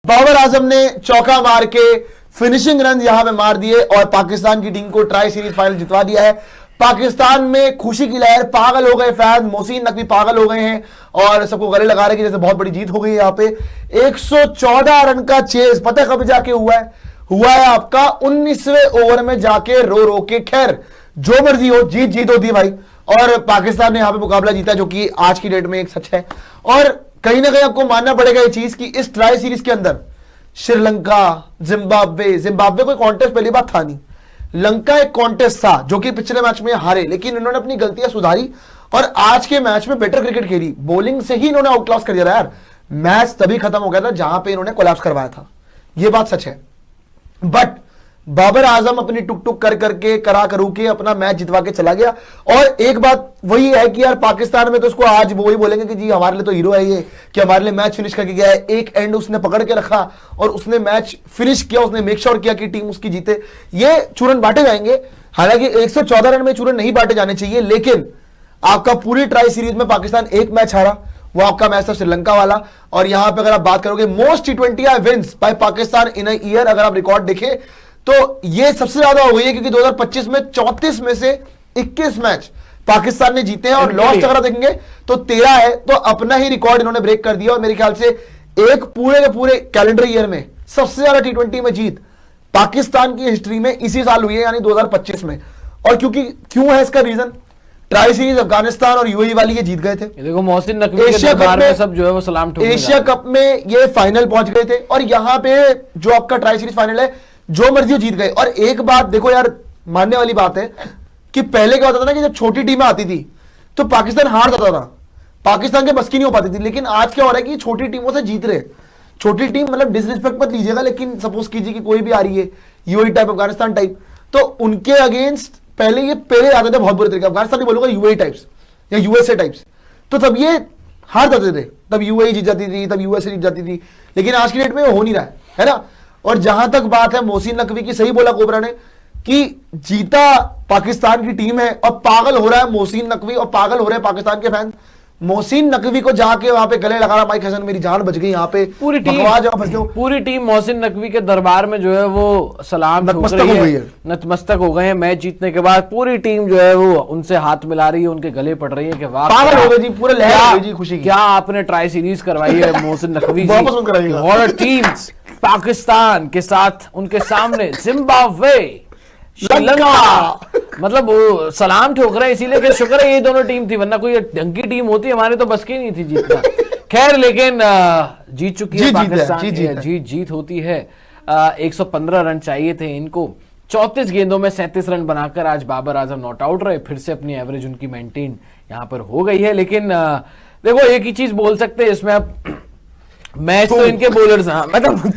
बाबर आजम ने चौका मार के फिनिशिंग रन यहां पे मार दिए और पाकिस्तान की टीम को ट्राई सीरीज फाइनल जितवा दिया है। पाकिस्तान में खुशी की लहर, पागल हो गए फैन, मोहसिन नकवी पागल हो गए हैं और सबको गले लगा रहे कि जैसे बहुत बड़ी जीत हो गई है। यहाँ पे 114 रन का चेस पता कब जाके हुआ है आपका 19वें ओवर में जाके रो के। खैर जो मर्जी हो, जीत होती है भाई, और पाकिस्तान ने यहां पे मुकाबला जीता, जो कि आज की डेट में एक सच है। और कहीं ना कहीं आपको मानना पड़ेगा ये चीज कि इस ट्राई सीरीज के अंदर श्रीलंका, जिम्बाब्वे कोई कॉन्टेस्ट पहली बार था नहीं, लंका एक कॉन्टेस्ट था जो कि पिछले मैच में हारे, लेकिन इन्होंने अपनी गलतियां सुधारी और आज के मैच में बेटर क्रिकेट खेली। बॉलिंग से ही इन्होंने आउटक्लास कर दिया था यार। मैच तभी खत्म हो गया था जहां पे इन्होंने कोलैप्स करवाया था, ये बात सच है। बट बाबर आजम अपनी टुक टुक कर करके करू के अपना मैच जितवा के चला गया। और एक बात वही है कि यार पाकिस्तान में तो उसको आज वही बोलेंगे कि जी हमारे लिए तो हीरो है ये, कि हमारे लिए मैच फिनिश करके गया है। एक एंड उसने पकड़ के रखा और उसने मैच फिनिश किया, उसने मेक श्योर किया कि टीम उसकी जीते। ये चूरन बांटे जाएंगे, हालांकि 114 रन में चूरन नहीं बांटे जाने चाहिए, लेकिन आपका पूरी ट्राई सीरीज में पाकिस्तान एक मैच हारा, वो आपका मैच था श्रीलंका वाला। और यहां पर अगर आप बात करोगे most T20 wins by Pakistan in a year, अगर आप रिकॉर्ड देखें तो ये सबसे ज्यादा हो गई है, क्योंकि 2025 में 34 में से 21 मैच पाकिस्तान ने जीते हैं और लॉस्ट अगर देखेंगे तो 13 है। तो अपना ही रिकॉर्ड इन्होंने ब्रेक कर दिया और मेरे ख्याल से एक पूरे के पूरे कैलेंडर ईयर में सबसे ज्यादा T20 में जीत पाकिस्तान की हिस्ट्री में इसी साल हुई है, यानी 2025 में। और क्यों है इसका रीजन, ट्राई सीरीज अफगानिस्तान और यूएई वाली ये जीत गए थे। देखो मोहसिन नकवी एशिया कप में सब जो है वो सलाम ठोकने एशिया कप में ये फाइनल पहुंच गए थे और यहां पे जो आपका ट्राई सीरीज फाइनल है जो मर्जी जीत गए। और एक बात देखो यार, मानने वाली बात है कि पहले क्या होता था ना कि जब छोटी टीमें आती थी तो पाकिस्तान हार जाता था, पाकिस्तान के बस की नहीं हो पाती थी। लेकिन आज क्या हो रहा है कि छोटी टीमों से जीत रहे। छोटी टीम मतलब डिसरिस्पेक्ट मत लीजिएगा, लेकिन सपोज कीजिए कि कोई भी आ रही है यूएई टाइप, अफगानिस्तान टाइप, तो उनके अगेंस्ट पहले आते थे बहुत बुरे तरीके। अफगानिस्तान नहीं बोलूंगा, यूएई टाइप्स या यूएसए टाइप्स, तो तब ये हार जाते थे, तब यूएई जीत जाती थी, तब यूएसए जीत जाती थी। लेकिन आज की डेट में हो नहीं रहा है ना। और जहां तक बात है मोहसिन नकवी की, सही बोला कोबरा ने कि जीता पाकिस्तान की टीम है और पागल हो रहा है मोहसिन नकवी और पागल हो रहे हैं पाकिस्तान के फैन। मोहसिन नकवी को जाके वहां पे गले लगा रहा, माइक हसन मेरी जान बच गई, यहाँ पे पूरी टीम मोहसिन नकवी के दरबार में जो है वो सलाम नतमस्तक हो गए हैं। मैच जीतने के बाद पूरी टीम जो है वो उनसे हाथ मिला रही है, उनके गले पड़ रही है कि वाह पागल हो गए जी, पूरे लहर जी खुशी। क्या आपने ट्राई सीरीज करवाई है मोहसिन नकवी जी। और टीम्स पाकिस्तान के साथ उनके सामने जिम्बाब्वे, श्रीलंका, मतलब वो सलाम ठोक रहे हैं। इसीलिए कि शुक्र है ये दोनों टीम थी, वरना कोई ढंग की टीम होती हमारे तो बस की नहीं थी जीतना। खैर लेकिन जीत चुकी है पाकिस्तान, जीत होती है। 115 रन चाहिए थे इनको, 34 गेंदों में 37 रन बनाकर आज बाबर आजम नॉट आउट रहे। फिर से अपनी एवरेज उनकी मेंटेन यहां पर हो गई है। लेकिन देखो एक ही चीज बोल सकते हैं इसमें, अब मैच तो इनके बॉलर्स, मतलब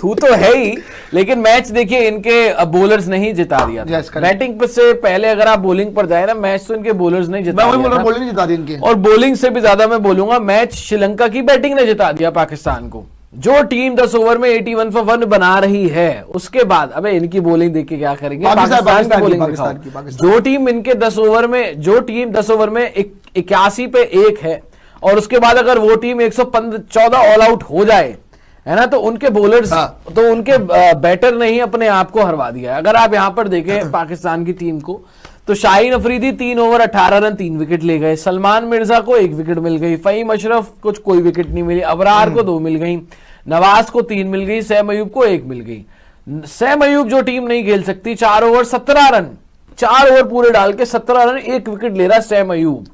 थू तो है ही, लेकिन मैच देखिए इनके बॉलर्स नहीं जिता दिया था। बैटिंग से पहले अगर आप बॉलिंग पर जाए ना, मैच तो इनके बॉलर्स नहीं जिता दिया। और बॉलिंग से भी ज्यादा मैं बोलूंगा मैच श्रीलंका की बैटिंग ने जिता दिया पाकिस्तान को। जो टीम 10 ओवर में 81 for 1 बना रही है, उसके बाद अबे इनकी बॉलिंग देख के क्या करेंगे, पाकिस्तान की बॉलिंग दिखाओ। जो टीम इनके 10 ओवर में, जो टीम 10 ओवर में 81 पे 1 है, और उसके बाद अगर वो टीम 114 ऑल आउट हो जाए, है ना, तो उनके बॉलर्स, तो उनके बैटर ने ही अपने आप को हरवा दिया। अगर आप यहां पर देखें पाकिस्तान की टीम को, तो Shaheen Afridi 3 over 18 run 3 wicket ले गए, सलमान मिर्जा को 1 विकेट मिल गई, फहीम अशरफ को कोई विकेट नहीं मिली, अबरार को 2 मिल गई, नवाज को 3 मिल गई, सैम अयूब को 1 मिल गई। सैम अयूब जो टीम नहीं खेल सकती, 4 ओवर 17 रन, 4 ओवर पूरे डाल के 17 रन 1 विकेट ले रहा सैम अयूब,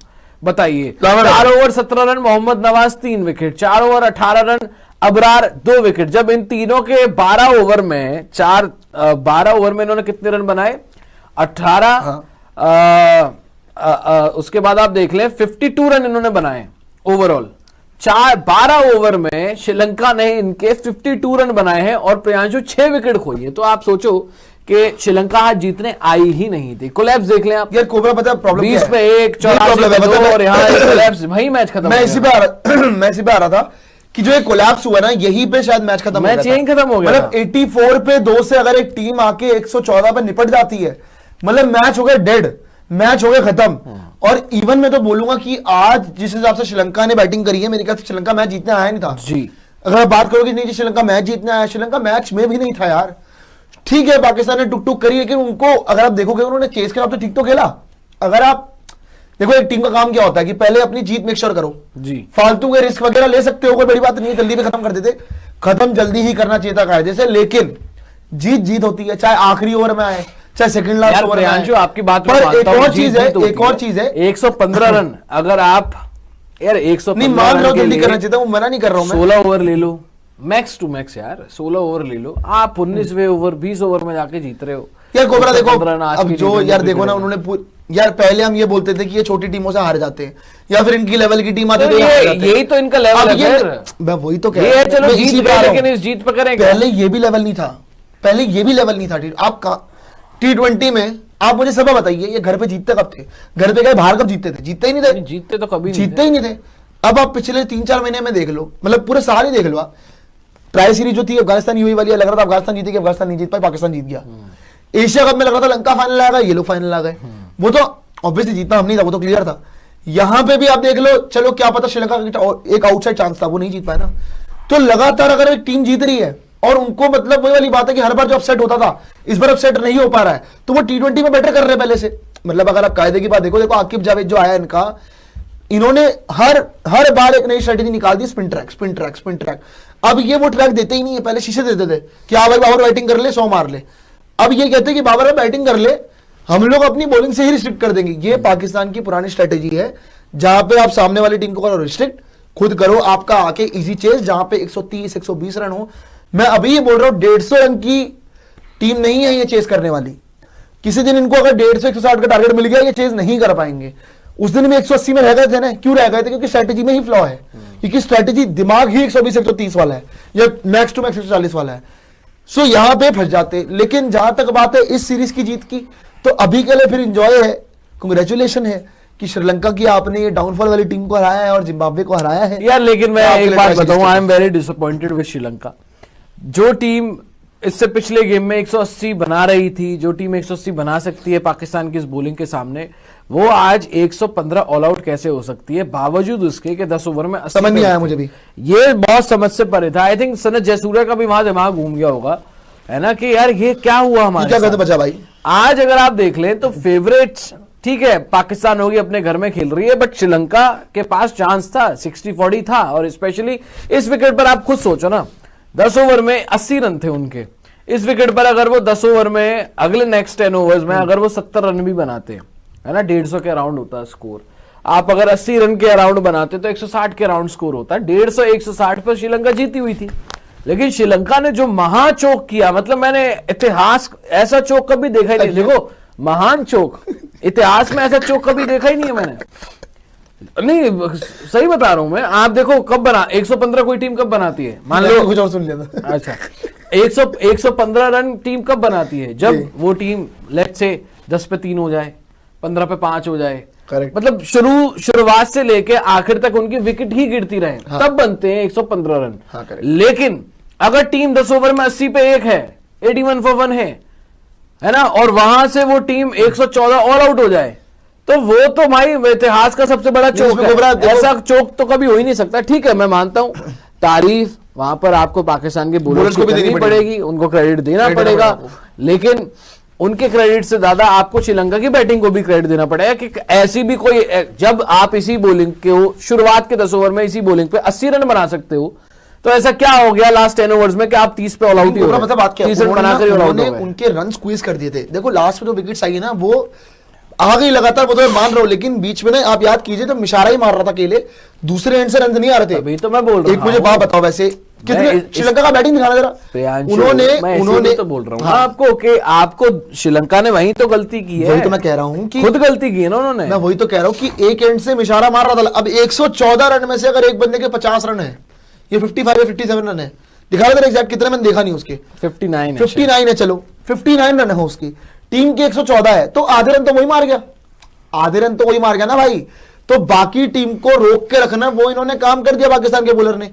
बताइए। 4 over 17 run Mohammad Nawaz 3 wicket, 4 over 18 run Abrar 2 wicket. जब इन तीनों के 12 ओवर में 12 ओवर में इन्होंने कितने रन बनाए, 18, उसके बाद आप देख लें 52 रन इन्होंने बनाए ओवरऑल। 12 ओवर में श्रीलंका ने इनके 52 रन बनाए हैं और प्रियांशु 6 विकेट खोई है। तो आप सोचो कि श्रीलंका आज जीतने आई ही नहीं थी। कोलैप्स देख लें आप, यार कोबरा पता है प्रॉब्लम 20 पे 1, 84 पे 2 और यहाँ कोलैप्स, वही मैच खत्म। मैं इसी पे आ रहा था कि जो एक कोलैप्स हुआ ना, यहीं पे शायद मैच खत्म, मैच यहीं खत्म हो गया। मतलब 84 पे 2 से अगर एक टीम आके 114 पे निपट जाती है, मतलब मैच हो गया डेड, मैच हो गया खत्म। और इवन मैं तो बोलूंगा कि आज जिस हिसाब से श्रीलंका ने बैटिंग करी है, मेरे ख्याल से श्रीलंका मैच जीतने आया नहीं था जी। अगर आप बात करोगे नहीं जी श्रीलंका मैच जीतने आया, श्रीलंका मैच में भी नहीं था यार। ठीक है पाकिस्तान ने टुक टुक करी, लेकिन उनको अगर आप देखोगे उन्होंने चेस के तो ठीक तो खेला। अगर आप देखो एक टीम का काम क्या होता है कि पहले अपनी जीत मेक श्योर करो जी, फालतू के रिस्क वगैरह ले सकते हो, कोई बड़ी बात नहीं है, जल्दी में खत्म कर देते, खत्म जल्दी ही करना चाहिए था कायदे से, लेकिन जीत जीत होती है, चाहे आखिरी ओवर में आए चाहे सेकंड लास्ट ओवर में आए। आपकी बात पर एक और चीज है, एक और चीज है 115 रन अगर आप यार 115 नहीं मान रहा हूं जल्दी करना चाहिए था, वो मना नहीं कर रहा हूं मैं। 16 ओवर ले लो, मैक्स टू मैक्स यार 16 ओवर ले लो, आप 19वें ओवर 20 ओवर में जाके जीत रहे हो यार। कोबरा देखो अब जो यार देखो ना उन्होंने यार पहले हम ये बोलते थे कि ये छोटी टीमों से हार जाते हैं या फिर इनकी लेवल की टीम आती है, यही तो इनका लेवल है। मैं वही तो कह रहा हूं, चलो जीत गए लेकिन इस जीत पे करेंगे। पहले ये भी लेवल नहीं था, पहले ये भी लेवल नहीं था। आपका T20 में आप मुझे सब बताइए, ये घर पे जीतते कब थे? घर पे गए बाहर कब जीतते थे? जीतते ही नहीं थे, जीतते तो कभी जीतते ही नहीं थे। अब आप पिछले 3-4 महीने में देख लो, मतलब पूरे साल ही देख लो आप, ट्राई सीरीज जो थी अफगानिस्तान यूएई वाली, लग रहा था अफगानिस्तान जीतेगी, अफगानिस्तान नहीं जीत पाई, पाकिस्तान जीत गया। एशिया कप में लग रहा था लंका फाइनल आएगा, ये लोग फाइनल आ गए। वो तो ऑब्वियसली जीतना हम नहीं था, वो तो क्लियर था। यहां पे भी आप देख लो, चलो क्या पता श्रीलंका का एक आउटसाइड चांस था, वो नहीं जीत पाया ना। तो लगातार अगर एक टीम जीत रही है और उनको मतलब वही वाली बात है कि हर बार जो अपसेट होता था इस बार अपसेट नहीं हो पा रहा है, तो वो T20 में बेटर कर रहे हैं पहले से। मतलब अगर आप कायदे की बात देखो, देखो आकिब जावेद जो आया इनका, इन्होंने हर बार एक नई स्ट्रेटेजी निकाल दी, spin track spin track spin track. अब ये वो ट्रैक देते ही नहीं है, पहले शीशे देते थे कि हाँ भाई बाबर बैटिंग कर ले 100 मार ले। अब ये कहते हैं कि बाबर बैटिंग कर ले, हम लोग अपनी बॉलिंग से ही रिस्ट्रिक्ट कर देंगे। ये पाकिस्तान की पुरानी स्ट्रेटेजी है, जहां पे आप सामने वाली टीम को करो रिस्ट्रिक्ट, खुद करो आपका आके इजी चेस, जहां पे 130-120 रन हो। मैं अभी ये बोल रहा हूं 150 रन की टीम नहीं है ये चेस करने वाली। किसी दिन इनको अगर 150-160 का टारगेट मिल गया, ये चेस नहीं कर पाएंगे। उस दिन में 180 में रह गए थे ना, क्यों रह गए थे? क्योंकि स्ट्रेटेजी में ही फ्लॉ है, क्योंकि स्ट्रेटेजी दिमाग ही 120-130 वाला है या मैक्स टू मैक्स 140 वाला है। सो यहां पे फंस जाते। लेकिन जहां तक बात है इस सीरीज की जीत की, तो अभी के लिए फिर इंजॉय है, कांग्रेचुलेशन है कि श्रीलंका की आपने ये डाउनफॉल वाली टीम को हराया है और जिम्बाब्वे को हराया है यार। लेकिन मैं एक बात बताऊं, I am very disappointed with Sri Lanka. जो टीम इससे पिछले गेम में 180 बना रही थी, जो टीम 180 बना सकती है पाकिस्तान की इस बॉलिंग के सामने, वो आज 115 ऑल आउट कैसे हो सकती है, बावजूद उसके कि 10 ओवर में 80 समझ नहीं आया मुझे भी, ये बहुत समझ से परे था। आई थिंक सनत जयसूर्या का भी वहां दिमाग घूम गया होगा, है ना, कि यार ये क्या हुआ हमारे क्या कहते बचा भाई। आज अगर आप देख लें तो फेवरेट्स ठीक है, पाकिस्तान होगी अपने घर में खेल रही है, बट श्रीलंका के पास चांस था, 60-40 था। और स्पेशली इस विकेट पर आप खुद सोचो ना, 10 ओवर में 80 रन थे उनके। इस विकेट पर अगर वो 10 ओवर में अगले नेक्स्ट 10 ओवर्स में अगर वो 70 रन भी बनाते हैं, है ना, 150 के अराउंड होता है स्कोर। आप अगर 80 रन के अराउंड बनाते तो 160 के अराउंड स्कोर होता है। 150-160 पर श्रीलंका जीती हुई थी। लेकिन श्रीलंका ने जो महा चोक किया, मतलब मैंने इतिहास ऐसा चोक कभी देखा ही नहीं। देखो महान चोक, इतिहास में ऐसा चोक कभी देखा ही नहीं है मैंने। नहीं सही बता रहा हूं मैं। आप देखो कब बना 115 कोई टीम कब बनाती है, मान लो कुछ और सुन लिया था। अच्छा 115 रन टीम कब बनाती है? जब वो टीम लेट्स से 10 पे 3 हो जाए, 15 पे 5 हो जाए। करेक्ट। मतलब शुरुआत से लेके आखिर तक उनकी विकेट ही गिरती रहे, हाँ। तब बनते हैं 115 रन। हाँ, लेकिन अगर टीम 10 ओवर में 80 पे 1 है, 81 for 1 है ना, और वहां से वो टीम 114 ऑल आउट हो जाए, तो वो तो भाई इतिहास का सबसे बड़ा चोक है। ऐसा चोक तो कभी हो ही नहीं सकता। ठीक है, मैं मानता हूं, तारीफ वहां पर आपको पाकिस्तान के बॉलर्स को भी देनी पड़ेगी, उनको क्रेडिट देना पड़ेगा, लेकिन उनके क्रेडिट से ज्यादा आपको श्रीलंका की बैटिंग को भी क्रेडिट देना पड़ेगा कि ऐसी भी कोई, जब आप इसी बॉलिंग के शुरुआत के 10 ओवर में इसी बॉलिंग पे 80 रन बना सकते हो, तो ऐसा क्या हो गया लास्ट 10 ओवर्स में कि आप 30 पे ऑल आउट ही हो रहे? मतलब बात क्या, 30 रन बनाकर ऑल आउट हो गए। उनके रन स्क्वीज कर दिए थे। देखो लास्ट में जो विकेट्स आई है ना, वो आ गई लगातार, वो तो मैं मान रहा हूं, लेकिन बीच में ना आप याद कीजिए तो मिशारा ही मार रहा था अकेले, दूसरे एंड से रन नहीं आ रहे थे। अभी तो मैं बोल रहा हूं, एक मुझे बात बताओ, वैसे कितने श्रीलंका का बैटिंग दिखाना जरा। उन्होंने तो बोल रहा हूं आपको कि आपको श्रीलंका ने वहीं तो गलती की है। वही तो मैं कह रहा हूं कि खुद गलती की है ना उन्होंने। मैं वही तो कह रहा हूं कि एक एंड से मिशारा मार रहा था। अब 114 रन में से अगर एक बंदे के 50 रन है, ये 55 या 57 रन है, दिखा रहा था एग्जैक्ट कितने, मैंने देखा नहीं उसके। 59 है, चलो 59 रन है उसकी, टीम के 114 है, तो आधे रन तो वही मार गया, आधे रन तो वही मार गया ना भाई। तो बाकी टीम को रोक के रखना, वो इन्होंने काम कर दिया पाकिस्तान के बॉलर ने।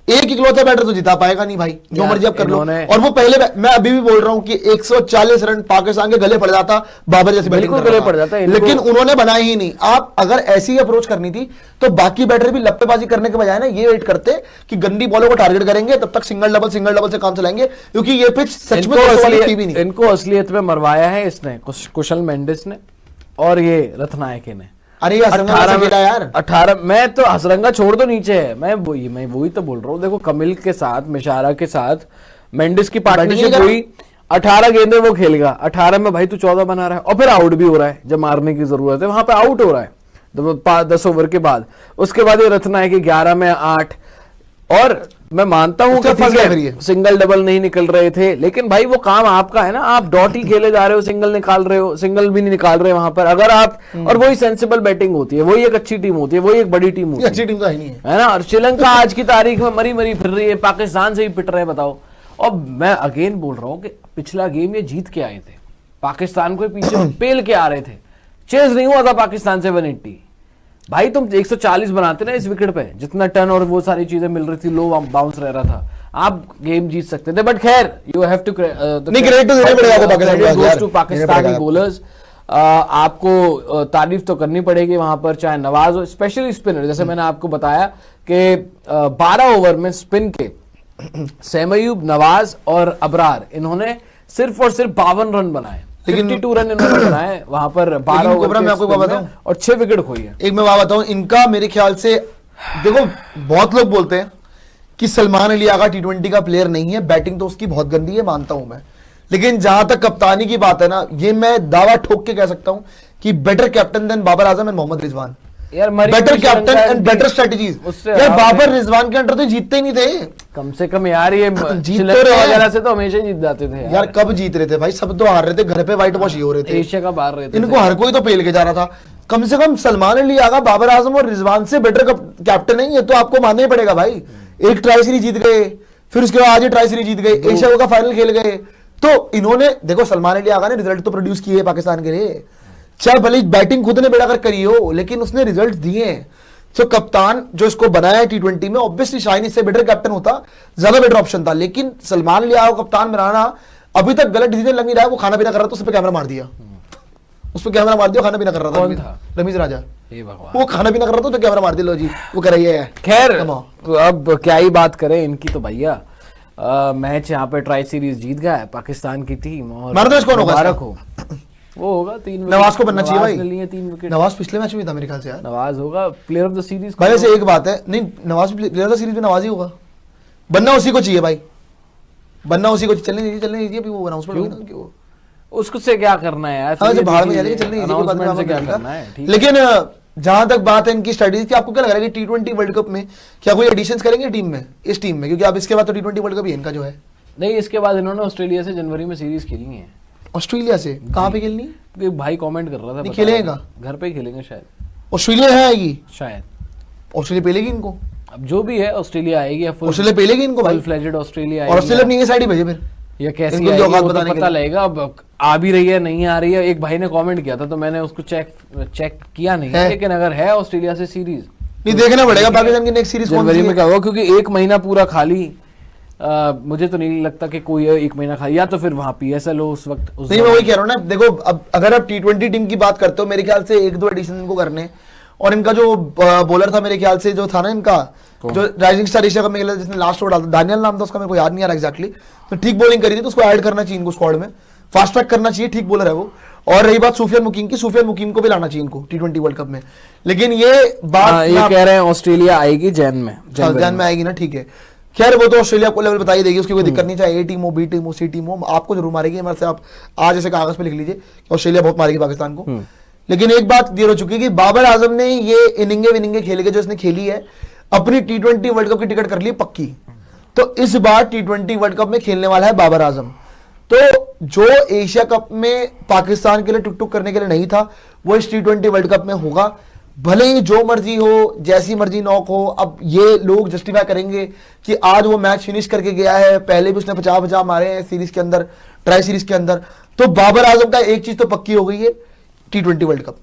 एक इकलौता बैटर तो जिता पाएगा नहीं भाई, जो मर्जी आप कर लो। और वो पहले, मैं अभी भी बोल रहा हूं कि 140 रन पाकिस्तान के गले पड़ जाता बाबर जैसे बैटिंग गले पड़ जाता, लेकिन उन्होंने बनाई ही नहीं। आप अगर ऐसी अप्रोच करनी थी तो बाकी बैटर भी लप्पेबाजी करने के बजाय ना ये वेट करते कि गंदी बॉलों को टारगेट करेंगे, तब तक सिंगल डबल से काम चलाएंगे, क्योंकि ये पिच सच में नहीं। इनको असलियत में मरवाया है इसने, कुशल मेंडिस ने और ये रत्नायके ने। अरे 18 मैं तो हसरंगा छोड़ दो नीचे है, मैं वही तो बोल रहा हूँ। देखो कमिल के साथ, मिशारा के साथ मेंडिस की पार्टनरशिप हुई, 18 गेंदें वो खेलेगा, 18 में भाई तू 14 बना रहा है और फिर आउट भी हो रहा है, जब मारने की जरूरत है वहां पे आउट हो रहा है 10 ओवर के बाद। उसके बाद ये रत्नायके 11 में 8, और मैं मानता हूं कि सिंगल डबल नहीं निकल रहे थे, लेकिन भाई वो काम आपका है ना, आप डॉट ही खेले जा रहे हो, सिंगल निकाल रहे हो, सिंगल भी नहीं निकाल रहे वहां पर। अगर आप, और वही सेंसिबल बैटिंग होती है, वही एक अच्छी टीम होती है, वही एक बड़ी टीम होती है, अच्छी टीम तो है ना। और श्रीलंका आज की तारीख में मरी मरी फिर रही है, पाकिस्तान से ही पिट रहे हैं, बताओ। और मैं अगेन बोल रहा हूँ कि पिछला गेम ये जीत के आए थे, पाकिस्तान को पीछे पेल के आ रहे थे, चेज नहीं हुआ था पाकिस्तान से 180। भाई तुम 140 बनाते ना इस विकेट पे, जितना टर्न और वो सारी चीजें मिल रही थी, लो बाउंस रह रहा था, आप गेम जीत सकते थे। बट खैर, you have to Pakistani bowlers. आपको तारीफ तो करनी पड़ेगी वहां पर, चाहे नवाज हो, स्पेशली स्पिनर। जैसे मैंने आपको बताया कि 12 ओवर में स्पिन के सैमयूब, नवाज और अबरार, इन्होंने सिर्फ और सिर्फ 52 रन बनाए, 52 रन इन्होंने बनाए वहां पर 12 ओवर में, आपको बताऊं, और 6 विकेट खोई है। एक मैं बात बताऊं, इनका मेरे ख्याल से, देखो बहुत लोग बोलते हैं कि सलमान अली आगा T20 का प्लेयर नहीं है, बैटिंग तो उसकी बहुत गंदी है, मानता हूं मैं, लेकिन जहां तक कप्तानी की बात है ना, ये मैं दावा ठोक के कह सकता हूं कि better captain than Babar Azam and Mohammad Rizwan, better captain and better strategies. यार बाबर रिजवान के अंडर तो जीतते ही नहीं थे, कम से कम यार ये वगैरह से तो हमेशा जीत जाते थे यार। कब जीत रहे थे भाई, सब तो हार रहे थे, घर पे व्हाइट वॉश ही हो रहे थे, एशिया कप हार रहे थे, इनको हर कोई तो पेल के जा रहा था। कम से कम सलमान अली आगा, बाबर आजम और रिजवान से बेटर कैप्टन नहीं है, तो आपको मानना ही पड़ेगा भाई। एक ट्राई सीरीज जीत गए, फिर उसके बाद आज ट्राई सीरीज जीत गए, एशिया कप का फाइनल खेल गए, तो इन्होंने, देखो सलमान अली आगा ने रिजल्ट तो प्रोड्यूस किए पाकिस्तान के लिए, चाहे भले बैटिंग खुद ने बेड़ा कर करी हो, लेकिन उसने रिजल्ट दिए हैं। तो कप्तान जो इसको बनाया है T20 में, ऑब्वियसली शाइन इससे बेटर कैप्टन होता, ज्यादा बेटर ऑप्शन था, लेकिन सलमान अली आगा को कप्तान बनाना अभी तक गलत डिसीजन लग नहीं रहा है। वो खाना पीना कर रहा था, उस पर कैमरा मार दिया, उस पर कैमरा मार दिया, खाना पीना कर रहा था रमीज राजा, वो खाना पीना कर रहा था, तो कैमरा मार दिया, लो जी वो कर रही है। खैर अब क्या ही बात करें इनकी, तो भैया मैच यहाँ पे ट्राई सीरीज जीत गया है पाकिस्तान की टीम, और मुबारक हो, वो होगा 3 विकेट, नवाज को बनना चाहिए भाई, 3 विकेट। नवाज पिछले मैच में था मेरे ख्याल से यार, नवाज होगा प्लेयर ऑफ द सीरीज भाई। वैसे एक बात है, नहीं Nawaz player of the series में नवाज ही होगा, बनना उसी को चाहिए भाई, बनना उसी को, चलने दीजिए अभी वो अनाउंसमेंट, क्यों उसको से क्या करना है यार, बाहर में चलने दीजिए। लेकिन जहां तक बात है इनकी स्ट्रेटजी की, आपको क्या लग रहा है कि T20 वर्ल्ड कप में क्या कोई एडिशंस करेंगे टीम में, इस टीम में, क्योंकि अब इसके बाद तो T20 वर्ल्ड कप ही इनका जो है। नहीं, इसके बाद इन्होंने ऑस्ट्रेलिया से जनवरी में सीरीज खेली है। ऑस्ट्रेलिया से कहाँ पे खेलनी? भाई कमेंट कर रहा था, नहीं खेलेगा, घर पे ही खेलेंगे शायद, ऑस्ट्रेलिया है आएगी शायद, ऑस्ट्रेलिया पेलेगी इनको, अब जो भी है ऑस्ट्रेलिया आएगी, ऑस्ट्रेलिया पेलेगी इनको, फुल फ्लेजेड ऑस्ट्रेलिया आएगी, और ऑस्ट्रेलिया अपनी साइड ही भेजे फिर, ये कैसी है तो पता लगेगा। अब आ भी रही है नहीं आ रही है, एक भाई ने कमेंट किया था तो मैंने उसको चेक किया नहीं है, लेकिन अगर है ऑस्ट्रेलिया से सीरीज, नहीं देखना पड़ेगा पाकिस्तान की नेक्स्ट सीरीज जनवरी में क्या होगा, क्योंकि 1 महीना पूरा खाली, मुझे तो नहीं लगता कि कोई 1 महीना खाली, या तो फिर वहां PSL हो उस वक्त। नहीं मैं वही कह रहा हूँ ना, देखो अब अगर आप T20 टीम की बात करते हो, मेरे ख्याल से 1-2 एडिशन इनको करने, और इनका जो बॉलर था मेरे ख्याल से जो था ना इनका, जो राइजिंग स्टार एशिया कप में खेला जिसने लास्ट ओवर डाला, दानियल नाम था उसका, मेरे को याद नहीं आ रहा एग्जैक्टली, तो ठीक बॉलिंग करी थी, तो उसको ऐड करना चाहिए इनको स्क्वाड में, फास्ट ट्रैक करना चाहिए, ठीक बॉलर है वो। और रही बात सुफियान मुकीम की, सुफियान मुकीम को भी लाना चाहिए इनको T20 वर्ल्ड कप में, लेकिन ये बात ये कह रहे हैं ऑस्ट्रेलिया आएगी जैन में आएगी ना, ठीक है। खैर वो तो ऑस्ट्रेलिया को लेवल बताई देगी, उसकी कोई दिक्कत नहीं, चाहे A टीम हो, B टीम हो, C टीम हो, आपको जरूर मारेगी। हमारे से आप आज ऐसे कागज पे लिख लीजिए कि ऑस्ट्रेलिया बहुत मारेगी पाकिस्तान को। लेकिन एक बात क्लियर हो चुकी है कि बाबर आजम ने ये इनिंगे खेले के जो इसने खेली है, अपनी T20 वर्ल्ड कप की टिकट कर ली पक्की, तो इस बार T20 वर्ल्ड कप में खेलने वाला है बाबर आजम। तो जो एशिया कप में पाकिस्तान के लिए टुक टुक करने के लिए नहीं था, वो इस T20 वर्ल्ड कप में होगा, भले ही जो मर्जी हो, जैसी मर्जी नॉक हो। अब ये लोग जस्टिफाई करेंगे कि आज वो मैच फिनिश करके गया है, पहले भी उसने 50-50 मारे हैं सीरीज के अंदर, ट्राई सीरीज के अंदर, तो बाबर आजम का एक चीज तो पक्की हो गई है, T20 वर्ल्ड कप।